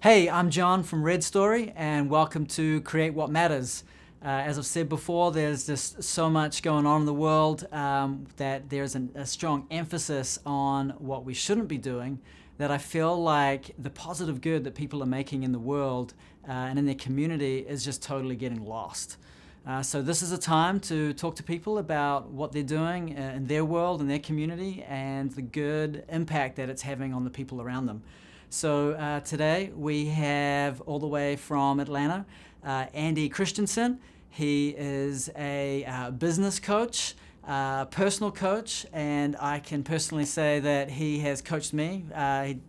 Hey, I'm John from Red Story, and welcome to Create What Matters. As I've said before, there's just so much going on in the world that there's a strong emphasis on what we shouldn't be doing, that I feel like the positive good that people are making in the world and in their community is just totally getting lost. So this is a time to talk to people about what they're doing in their world, in their community, and the good impact that it's having on the people around them. So today we have all the way from Atlanta, Andy Christiansen. He is a business coach, personal coach, and I can personally say that he has coached me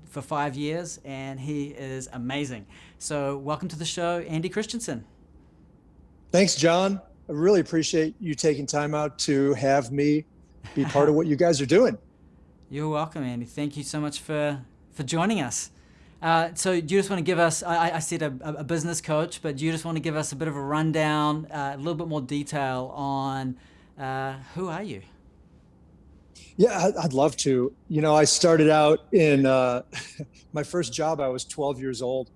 for 5 years, and he is amazing. So welcome to the show, Andy Christiansen. Thanks, John. I really appreciate you taking time out to have me be part of what you guys are doing. You're welcome, Andy. Thank you so much for joining us. So do you just want to give us, I said a business coach, but do you just want to give us a bit of a rundown, a little bit more detail on who are you? Yeah, I'd love to. I started out in my first job. I was 12 years old.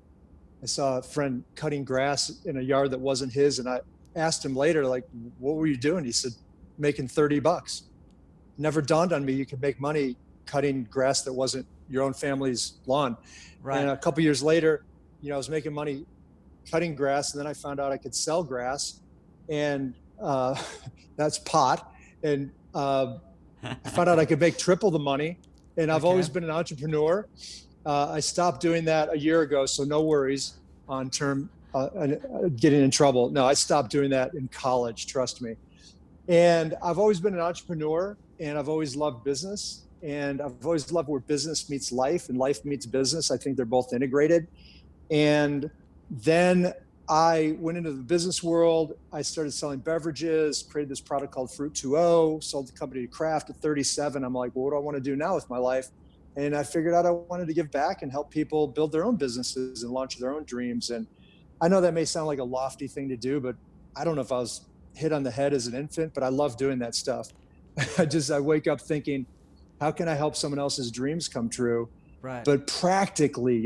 I saw a friend cutting grass in a yard that wasn't his, and I asked him later, like, "What were you doing?" He said, "Making $30." Never dawned on me you could make money cutting grass that wasn't your own family's lawn. And Right. a couple years later, I was making money cutting grass, and then I found out I could sell grass, and that's pot. And I found out I could make triple the money. And I've Okay. always been an entrepreneur. I stopped doing that a year ago, so no worries on getting in trouble. No, I stopped doing that in college, trust me. And I've always been an entrepreneur, and I've always loved business, and I've always loved where business meets life and life meets business. I think they're both integrated. And then I went into the business world. I started selling beverages, created this product called Fruit 2.0, sold the company to Kraft at 37. I'm like, well, what do I want to do now with my life? And I figured out I wanted to give back and help people build their own businesses and launch their own dreams. And I know that may sound like a lofty thing to do, but I don't know if I was hit on the head as an infant, but I love doing that stuff. I wake up thinking, how can I help someone else's dreams come true? Right. But practically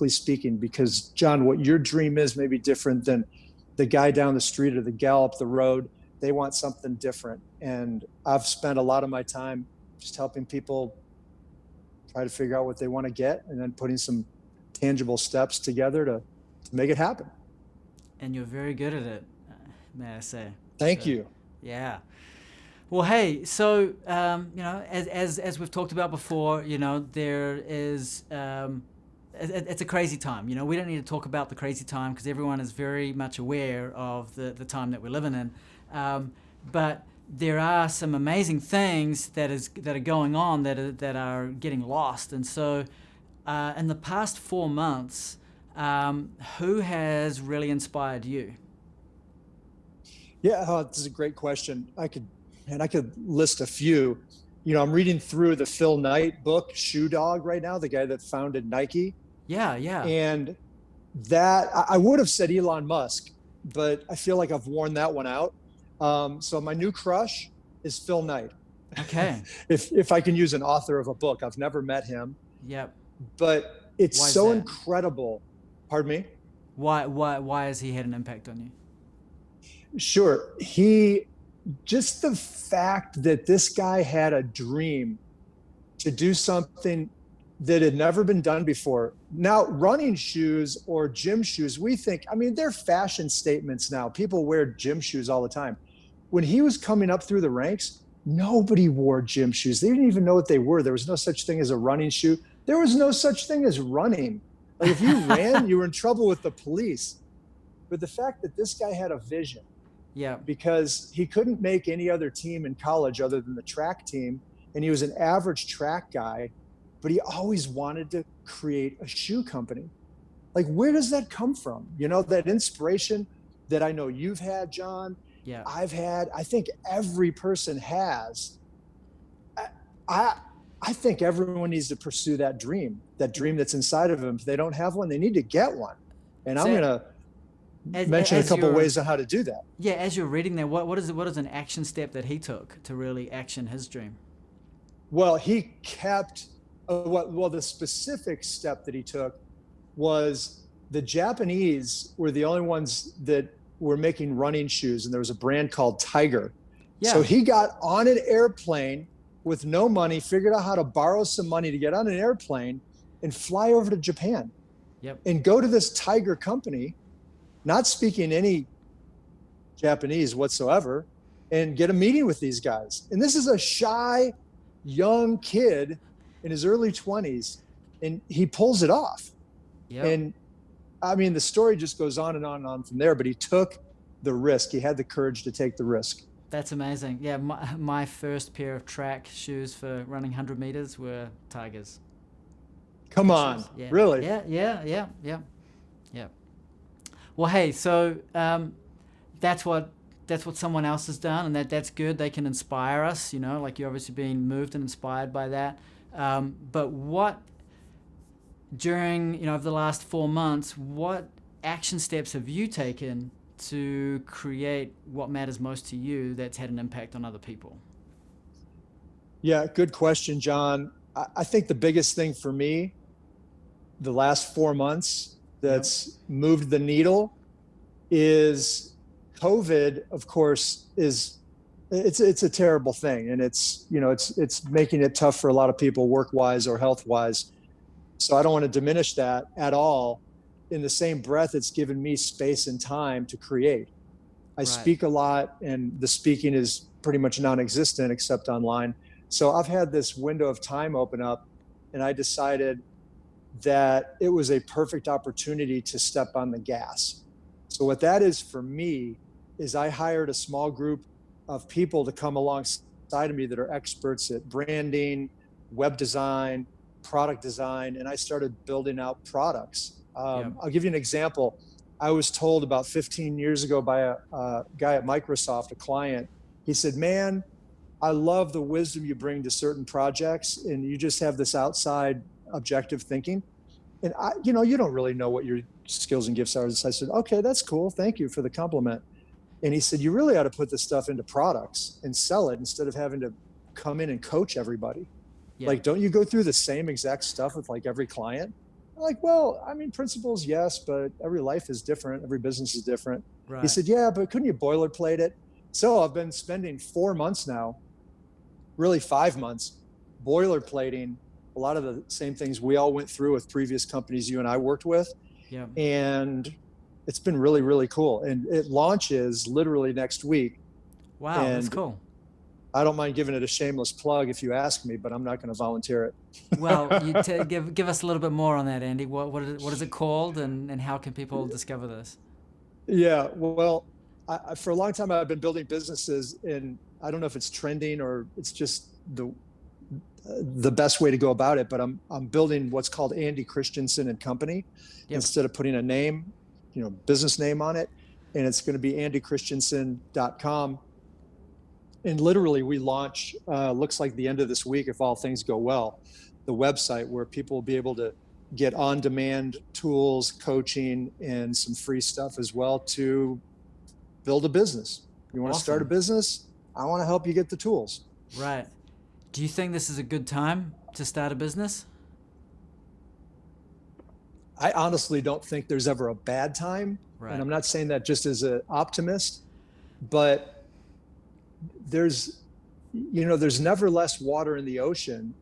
speaking, because John, what your dream is may be different than the guy down the street or the gal up the road. They want something different. And I've spent a lot of my time just helping people try to figure out what they want to get and then putting some tangible steps together to make it happen. And you're very good at it, may I say. Thank So, you. yeah. Well, hey, so as we've talked about before, there is it's a crazy time. We don't need to talk about the crazy time because everyone is very much aware of the time that we're living in. But there are some amazing things that are going on that are getting lost. And so, in the past 4 months, who has really inspired you? Yeah, this is a great question. I could list a few. I'm reading through the Phil Knight book, Shoe Dog, right now, the guy that founded Nike. Yeah, yeah. And that I would have said Elon Musk, but I feel like I've worn that one out. So my new crush is Phil Knight. Okay. If I can use an author of a book, I've never met him, Yep. but it's Why is so that? incredible. Pardon me? Why has he had an impact on you? Sure. Just the fact that this guy had a dream to do something that had never been done before. Now, running shoes or gym shoes, we think, I mean, they're fashion statements now. People wear gym shoes all the time. When he was coming up through the ranks, nobody wore gym shoes. They didn't even know what they were. There was no such thing as a running shoe. There was no such thing as running. Like if you ran, you were in trouble with the police. But the fact that this guy had a vision, Yeah. because he couldn't make any other team in college other than the track team. And he was an average track guy, but he always wanted to create a shoe company. Like, where does that come from? That inspiration that I know you've had, John, Yeah. I've had, I think every person has. I, I think everyone needs to pursue that dream that's inside of them. If they don't have one, they need to get one. And I'm So going to as mention a as couple of you're ways on how to do that. yeah, as you're reading there, what is an action step that he took to really action his dream? Well, he kept the specific step that he took was the Japanese were the only ones that were making running shoes, and there was a brand called Tiger. So Yeah. he got on an airplane with no money, figured out how to borrow some money to get on an airplane and fly over to Japan Yep. and go to this Tiger company, not speaking any Japanese whatsoever, and get a meeting with these guys. And this is a shy, young kid in his early 20s, and he pulls it off. Yep. And I mean, the story just goes on and on and on from there, but he took the risk. He had the courage to take the risk. That's amazing. Yeah, my first pair of track shoes for running 100 meters were Tigers. Come on. Yeah. Really? Yeah. Well, hey, so that's what someone else has done, and that's good. They can inspire us, like you're obviously being moved and inspired by that. But what, during, over the last 4 months, what action steps have you taken to create what matters most to you that's had an impact on other people? Yeah, good question, John. I think the biggest thing for me the last 4 months that's moved the needle is COVID, of course, it's a terrible thing. And it's making it tough for a lot of people work-wise or health-wise. So I don't want to diminish that at all. In the same breath, it's given me space and time to create. I speak a lot, and the speaking is pretty much non-existent except online. So I've had this window of time open up, and I decided that it was a perfect opportunity to step on the gas. So what that is for me is I hired a small group of people to come alongside of me that are experts at branding, web design, product design, and I started building out products. I'll give you an example. I was told about 15 years ago by a guy at Microsoft, a client. He said, "Man, I love the wisdom you bring to certain projects, and you just have this outside objective thinking. And you don't really know what your skills and gifts are." So I said, "Okay, that's cool. Thank you for the compliment." And he said, "You really ought to put this stuff into products and sell it instead of having to come in and coach everybody. Like, don't you go through the same exact stuff with like every client?" I'm like, "Well, I mean, principles, yes, but every life is different. Every business is different." Right. He said, "Yeah, but couldn't you boilerplate it?" So I've been spending 4 months now, really 5 months, boilerplating a lot of the same things we all went through with previous companies you and I worked with. Yeah. And it's been really, really cool. And it launches literally next week. Wow, and that's cool. I don't mind giving it a shameless plug if you ask me, but I'm not going to volunteer it. Well, give us a little bit more on that, Andy. What is it called, and how can people discover this? Yeah, well, for a long time I've been building businesses, and I don't know if it's trending or it's just the best way to go about it, but I'm building what's called Andy Christiansen and Company. Instead of putting a name, business name on it, and it's going to be andychristiansen.com. And literally we launch, looks like the end of this week, if all things go well, the website where people will be able to get on-demand tools, coaching, and some free stuff as well to build a business. You want to start a business? I want to help you get the tools. Right. Do you think this is a good time to start a business? I honestly don't think there's ever a bad time. Right. And I'm not saying that just as an optimist, but there's never less water in the ocean.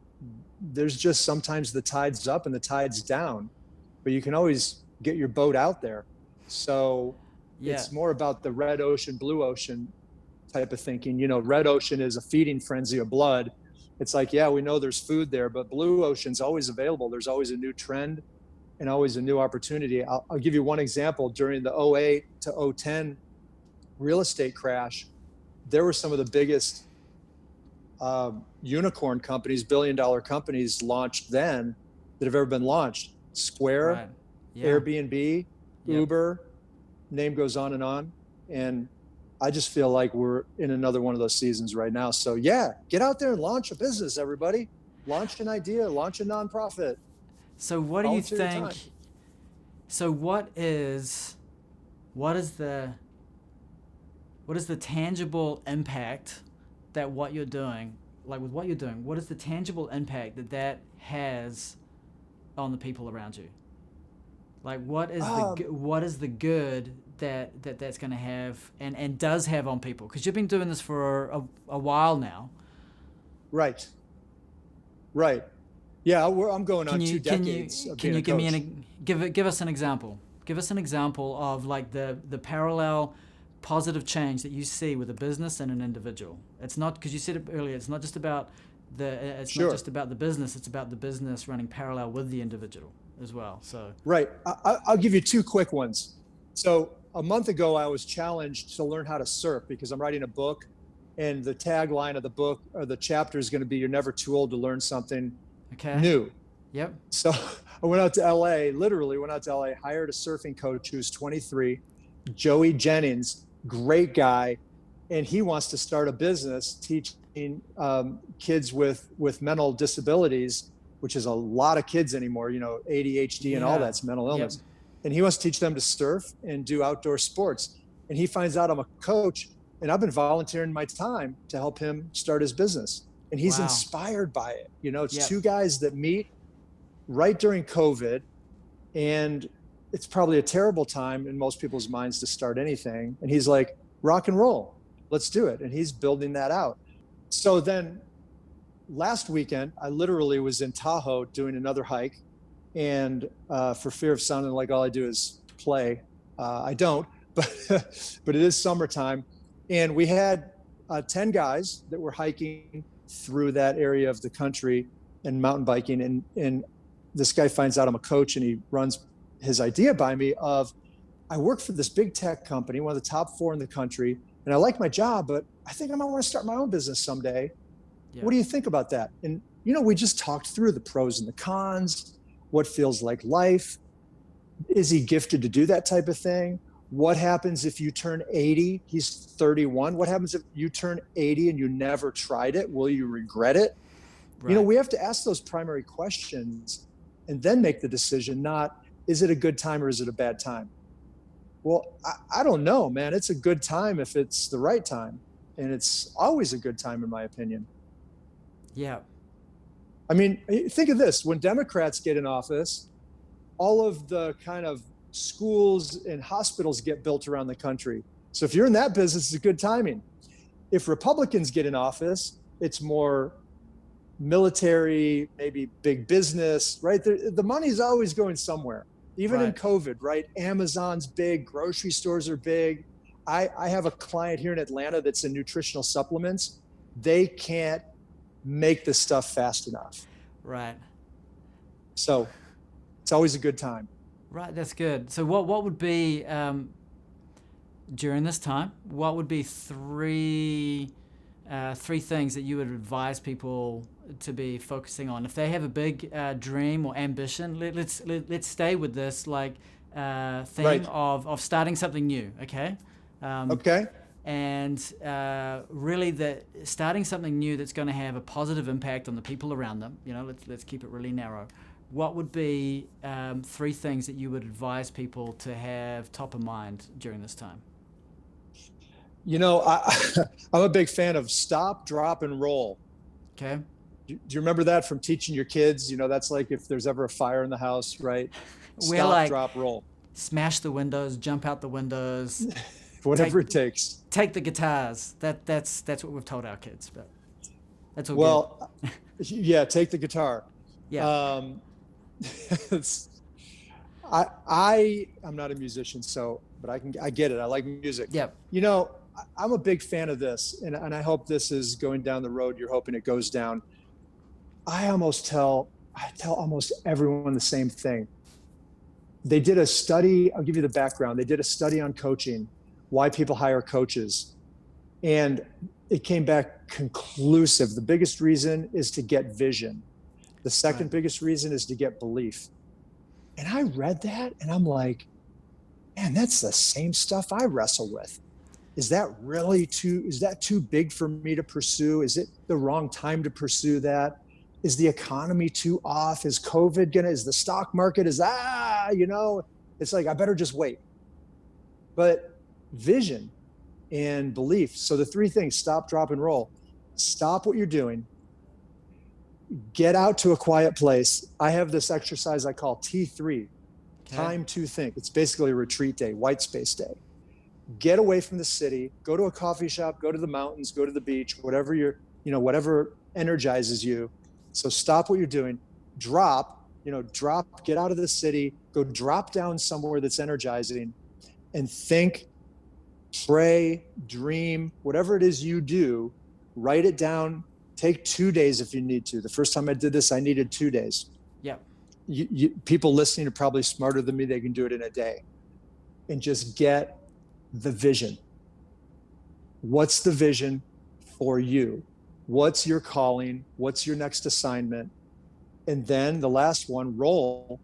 There's just sometimes the tide's up and the tide's down, but you can always get your boat out there. So it's more about the red ocean, blue ocean type of thinking. Red ocean is a feeding frenzy of blood. It's like, yeah, we know there's food there, but blue ocean's always available. There's always a new trend and always a new opportunity. I'll give you one example. During the 08 to 010 real estate crash, there were some of the biggest unicorn companies, billion-dollar companies launched then that have ever been launched. Square, Airbnb, Uber, name goes on. And I just feel like we're in another one of those seasons right now. So get out there and launch a business, everybody. Launch an idea, launch a nonprofit. So what do you think? So what is the tangible impact that what you're doing, like with what you're doing, what is the tangible impact that has on the people around you? Like, what is the good that's going to have and does have on people? Because you've been doing this for a while now. Right. Right. Yeah, I'm going on 2 decades of being a coach. Give us an example. Give us an example of like the parallel positive change that you see with a business and an individual. It's not, because you said it earlier, it's not just about not just about the business, it's about the business running parallel with the individual as well. So right. I'll give you 2 quick ones. So a month ago, I was challenged to learn how to surf because I'm writing a book, and the tagline of the book or the chapter is going to be, "You're never too old to learn something new." Yep. So I went out to LA, literally went out to LA, hired a surfing coach who's 23, Joey Jennings, great guy. And he wants to start a business teaching kids with mental disabilities, which is a lot of kids anymore, ADHD and all that's mental illness. Yep. And he wants to teach them to surf and do outdoor sports. And he finds out I'm a coach, and I've been volunteering my time to help him start his business. And he's inspired by it. It's 2 guys that meet right during COVID, and it's probably a terrible time in most people's minds to start anything. And he's like, rock and roll, let's do it. And he's building that out. So then last weekend, I literally was in Tahoe doing another hike. And for fear of sounding like all I do is play, I don't, but it is summertime. And we had 10 guys that were hiking through that area of the country and mountain biking. And this guy finds out I'm a coach, and he runs his idea by me of, I work for this big tech company, one of the top 4 in the country, and I like my job, but I think I might want to start my own business someday. Yeah. What do you think about that? And, we just talked through the pros and the cons, what feels like life. Is he gifted to do that type of thing? What happens if you turn 80? He's 31. What happens if you turn 80 and you never tried it? Will you regret it? Right. We have to ask those primary questions and then make the decision, not, is it a good time or is it a bad time? Well, I don't know, man. It's a good time if it's the right time. And it's always a good time, in my opinion. Yeah. I mean, think of this. When Democrats get in office, all of the kind of schools and hospitals get built around the country. So if you're in that business, it's good timing. If Republicans get in office, it's more military, maybe big business, right? The money's always going somewhere. Even in COVID, right? Amazon's big, grocery stores are big. I have a client here in Atlanta that's in nutritional supplements. They can't make this stuff fast enough. Right. So it's always a good time. Right, that's good. So what would be, during this time, what would be three things that you would advise people to be focusing on if they have a big dream or ambition? Let's stay with this theme of starting something new. Okay. Okay. And really, starting something new that's going to have a positive impact on the people around them. Let's keep it really narrow. What would be 3 things that you would advise people to have top of mind during this time? I'm a big fan of stop, drop, and roll. Okay. Do you remember that from teaching your kids? That's like if there's ever a fire in the house, right? Stop, drop, roll. Smash the windows, jump out the windows. Whatever it takes. Take the guitars. That's what we've told our kids, but that's all well, good. Yeah, take the guitar. Yeah. I'm not a musician, but I get it. I like music. Yeah. I'm a big fan of this, and I hope this is going down the road you're hoping it goes down. I tell almost everyone the same thing. They did a study. I'll give you the background. They did a study on coaching, why people hire coaches. And it came back conclusive. The biggest reason is to get vision. The second biggest reason is to get belief. And I read that and I'm like, man, that's the same stuff I wrestle with. Is that too big for me to pursue? Is it the wrong time to pursue that? Is the economy too off? Is COVID is the stock market it's like, I better just wait. But vision and belief. So the 3 things: stop, drop, and roll. Stop what you're doing. Get out to a quiet place. I have this exercise I call T3. Okay. Time to think. It's basically a retreat day, white space day. Get away from the city, go to a coffee shop, go to the mountains, go to the beach, whatever energizes you. So stop what you're doing, drop, get out of the city, go drop down somewhere that's energizing and think, pray, dream, whatever it is you do, write it down. Take 2 days if you need to. The first time I did this, I needed 2 days. Yep. People listening are probably smarter than me. They can do it in a day. And just get the vision. What's the vision for you? What's your calling? What's your next assignment? And then the last one, roll,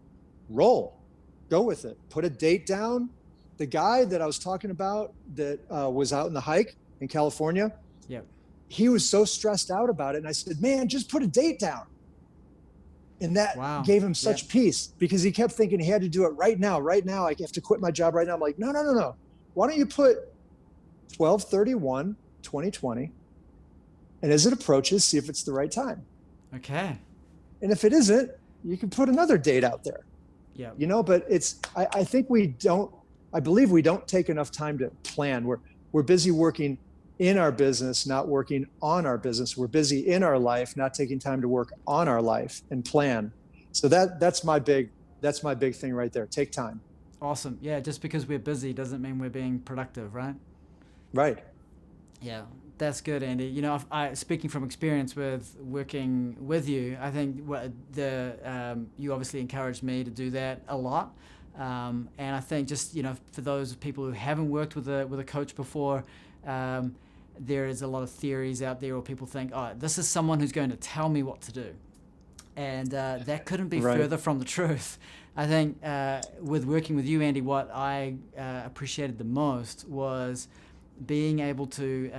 go with it. Put a date down. The guy that I was talking about that was out in the hike in California, yep. He was so stressed out about it. And I said, man, just put a date down. And that gave him such peace because he kept thinking he had to do it right now. I have to quit my job right now. I'm like, no. Why don't you put 12/31/2020, and as it approaches, see if it's the right time. Okay. And if it isn't, you can put another date out there. Yeah. But I believe we don't take enough time to plan. We're busy working in our business, not working on our business. We're busy in our life, not taking time to work on our life and plan. So that's my big thing right there. Take time. Awesome. Yeah. Just because we're busy doesn't mean we're being productive, right? Right. Yeah. That's good, Andy. Speaking from experience with working with you, I think you obviously encouraged me to do that a lot. And I think just, for those people who haven't worked with a coach before, there is a lot of theories out there, or people think, oh, this is someone who's going to tell me what to do. And that couldn't be further from the truth. I think with working with you, Andy, what I appreciated the most was being able to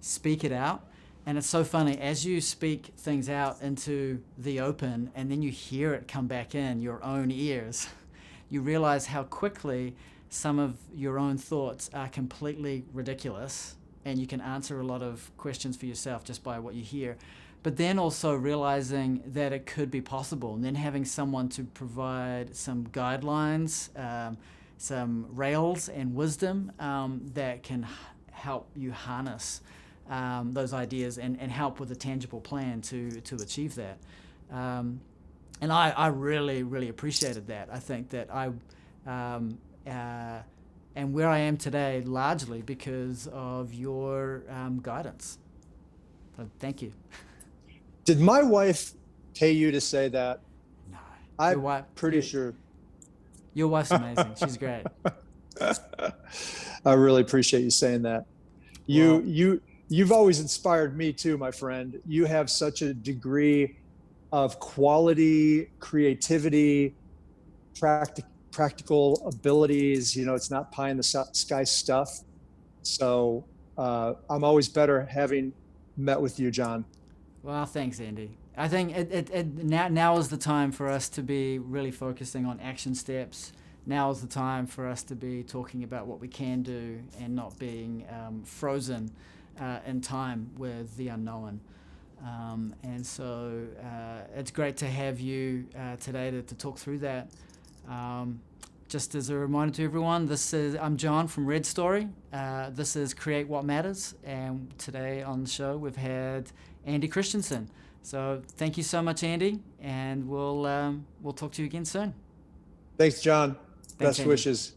speak it out. And it's so funny, as you speak things out into the open and then you hear it come back in your own ears, you realize how quickly some of your own thoughts are completely ridiculous, and you can answer a lot of questions for yourself just by what you hear. But then also realizing that it could be possible, and then having someone to provide some guidelines, some rails and wisdom that can help you harness those ideas and help with a tangible plan to achieve that. And I really, really appreciated that. I think that I am where I am today largely because of your guidance. So thank you. Did my wife pay you to say that? No. I'm pretty sure. Your wife's amazing. She's great. I really appreciate you saying that. You've always inspired me too, my friend. You have such a degree of quality, creativity, practical abilities. It's not pie in the sky stuff. So I'm always better having met with you, John. Well, thanks, Andy. I think now is the time for us to be really focusing on action steps. Now is the time for us to be talking about what we can do and not being frozen in time with the unknown. And so it's great to have you today to talk through that. Just as a reminder to everyone, I'm John from Red Story. This is Create What Matters, and today on the show we've had Andy Christiansen. So thank you so much, Andy, and we'll talk to you again soon. Thanks, John. Thanks, Best Andy. wishes.